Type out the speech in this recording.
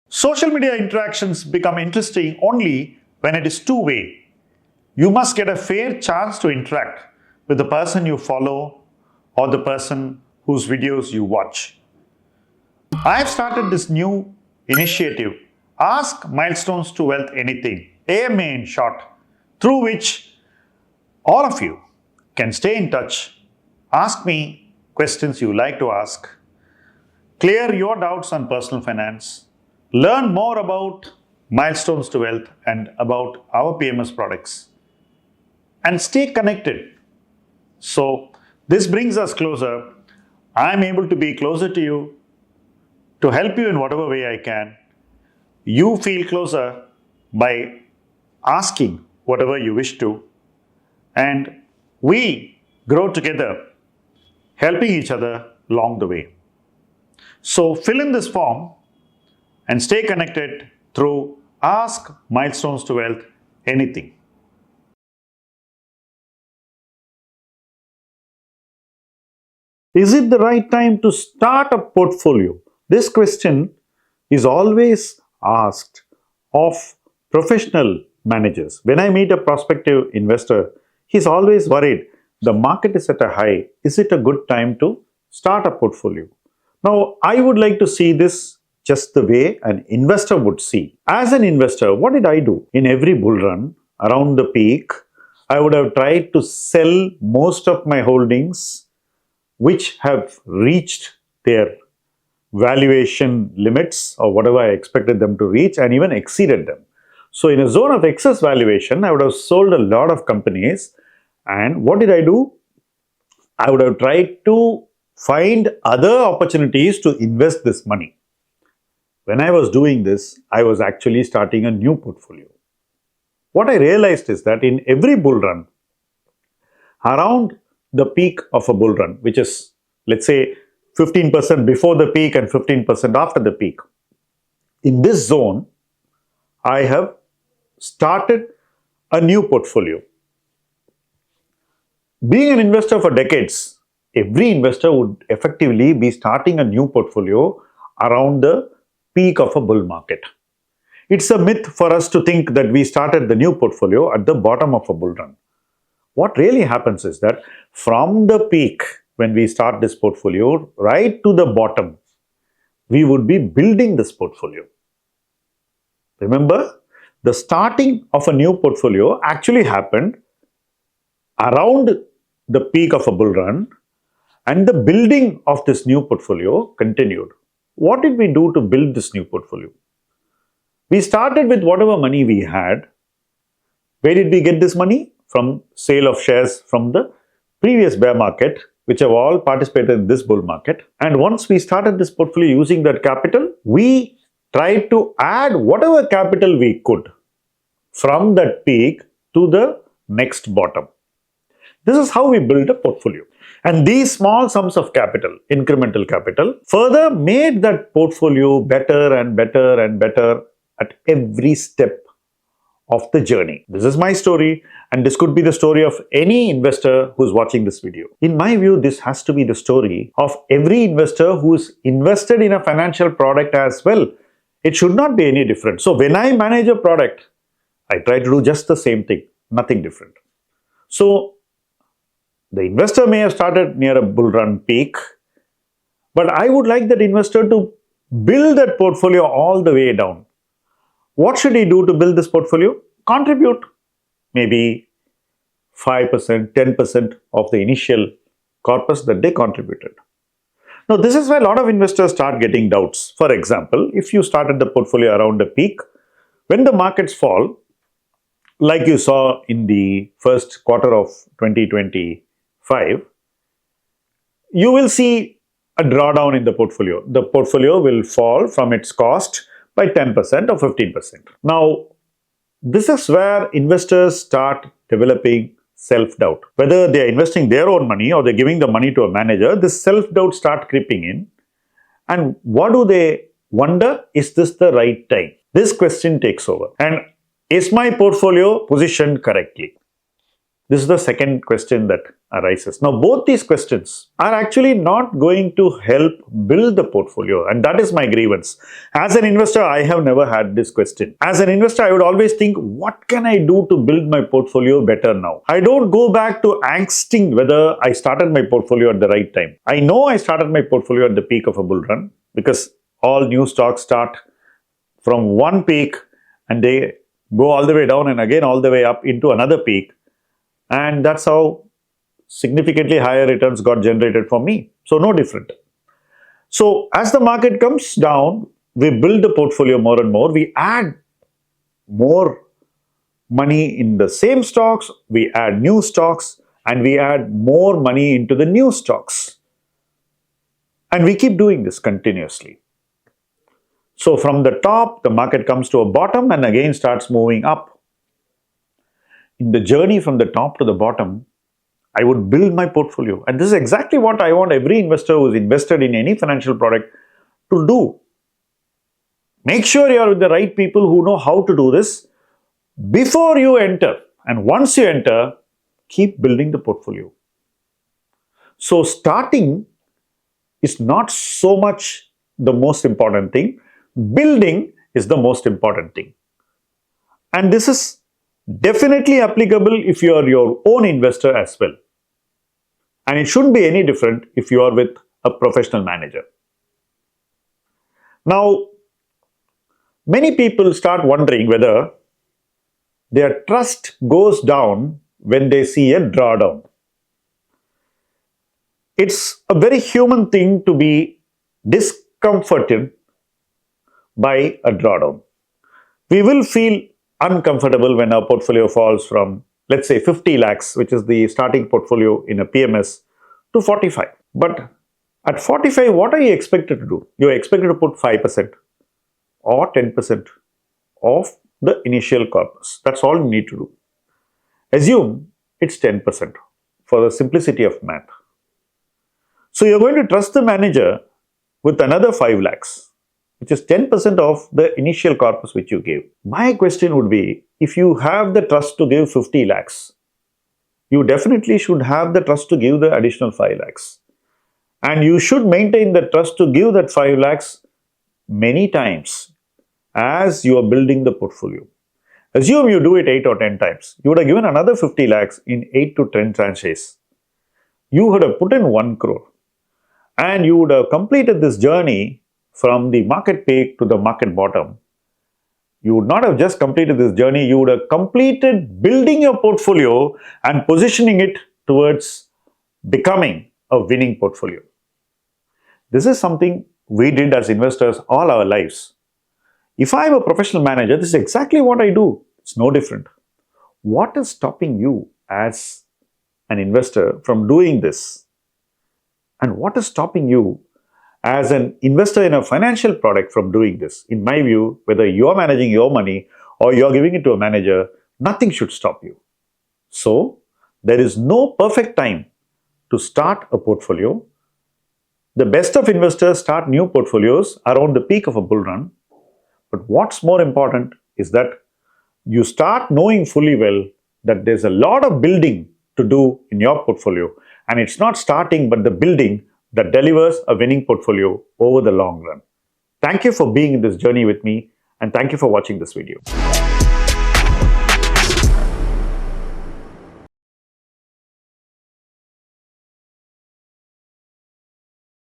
Social media interactions become interesting only when it is two-way. You must get a fair chance to interact with the person you follow or the person whose videos you watch. I have started this new initiative, Ask Milestones to Wealth Anything, AMA in short, through which all of you can stay in touch, ask me questions you like to ask, clear your doubts on personal finance, learn more about Milestones to Wealth and about our PMS products, and stay connected. So this brings us closer. I'm able to be closer to you, to help you in whatever way I can. You feel closer by asking whatever you wish to, and we grow together, helping each other along the way. So fill in this form and stay connected through Ask Milestones to Wealth Anything. Is it the right time to start a portfolio? This question is always asked of professional managers. When I meet a prospective investor, he's always worried, the market is at a high. Is it a good time to start a portfolio? Now, I would like to see this just the way an investor would see. As an investor, what did I do? In every bull run, around the peak, I would have tried to sell most of my holdings which have reached their valuation limits or whatever I expected them to reach, and even exceeded them. So in a zone of excess valuation, I would have sold a lot of companies. And what did I do? I would have tried to find other opportunities to invest this money. When I was doing this, I was actually starting a new portfolio. What I realized is that in every bull run, around the peak of a bull run, which is, let's say, 15% before the peak and 15% after the peak, in this zone, I have started a new portfolio. Being an investor for decades, every investor would effectively be starting a new portfolio around the peak of a bull market. It's a myth for us to think that we started the new portfolio at the bottom of a bull run. What really happens is that from the peak, when we start this portfolio, right to the bottom, we would be building this portfolio. Remember, the starting of a new portfolio actually happened around the peak of a bull run, and the building of this new portfolio continued. What did we do to build this new portfolio? We started with whatever money we had. Where did we get this money? From sale of shares from the previous bear market, which have all participated in this bull market. And once we started this portfolio using that capital, we tried to add whatever capital we could from that peak to the next bottom. This is how we build a portfolio. And these small sums of capital, incremental capital, further made that portfolio better and better and better at every step of the journey. This is my story, and this could be the story of any investor who's watching this video. In my view, this has to be the story of every investor who's invested in a financial product as well. It should not be any different. So when I manage a product, I try to do just the same thing, nothing different. So the investor may have started near a bull run peak, but I would like that investor to build that portfolio all the way down. What should he do to build this portfolio? Contribute maybe 5%, 10% of the initial corpus that they contributed. Now, this is why a lot of investors start getting doubts. For example, if you started the portfolio around the peak, when the markets fall, like you saw in the first quarter of 2025, you will see a drawdown in the portfolio. The portfolio will fall from its cost by 10% or 15%. Now, this is where investors start developing self-doubt. Whether they are investing their own money or they're giving the money to a manager, this self-doubt starts creeping in. And what do they wonder? Is this the right time? This question takes over. And is my portfolio positioned correctly? This is the second question that arises. Now, both these questions are actually not going to help build the portfolio, and that is my grievance. As an investor, I have never had this question. As an investor, I would always think, what can I do to build my portfolio better now? I don't go back to angsting whether I started my portfolio at the right time. I know I started my portfolio at the peak of a bull run, because all new stocks start from one peak and they go all the way down and again all the way up into another peak. And that's how significantly higher returns got generated for me. So no different. So as the market comes down, we build the portfolio more and more. We add more money in the same stocks, we add new stocks, and we add more money into the new stocks. And we keep doing this continuously. So from the top, the market comes to a bottom and again starts moving up. In the journey from the top to the bottom, I would build my portfolio. And this is exactly what I want every investor who is invested in any financial product to do. Make sure you are with the right people who know how to do this before you enter. And once you enter, keep building the portfolio. So starting is not so much the most important thing. Building is the most important thing. And this is definitely applicable if you are your own investor as well. And it shouldn't be any different if you are with a professional manager. Now, many people start wondering whether their trust goes down when they see a drawdown. It's a very human thing to be discomforted by a drawdown. We will feel uncomfortable when our portfolio falls from, let's say, 50 lakhs, which is the starting portfolio in a PMS, to 45. But at 45, what are you expected to do? You are expected to put 5% or 10% of the initial corpus. That's all you need to do. Assume it's 10% for the simplicity of math. So you're going to trust the manager with another 5 lakhs. Which is 10% of the initial corpus which you gave. My question would be, if you have the trust to give 50 lakhs, you definitely should have the trust to give the additional 5 lakhs. And you should maintain the trust to give that 5 lakhs many times as you are building the portfolio. Assume you do it 8 or 10 times. You would have given another 50 lakhs in 8 to 10 tranches. You would have put in 1 crore. And you would have completed this journey from the market peak to the market bottom. You would not have just completed this journey, you would have completed building your portfolio and positioning it towards becoming a winning portfolio. This is something we did as investors all our lives. If I am a professional manager, this is exactly what I do. It's no different. What is stopping you as an investor from doing this? And what is stopping you as an investor in a financial product from doing this? In my view, whether you are managing your money or you are giving it to a manager, nothing should stop you. So, there is no perfect time to start a portfolio. The best of investors start new portfolios around the peak of a bull run. But what's more important is that you start knowing fully well that there's a lot of building to do in your portfolio. And it's not starting but the building that delivers a winning portfolio over the long run. Thank you for being in this journey with me, and thank you for watching this video.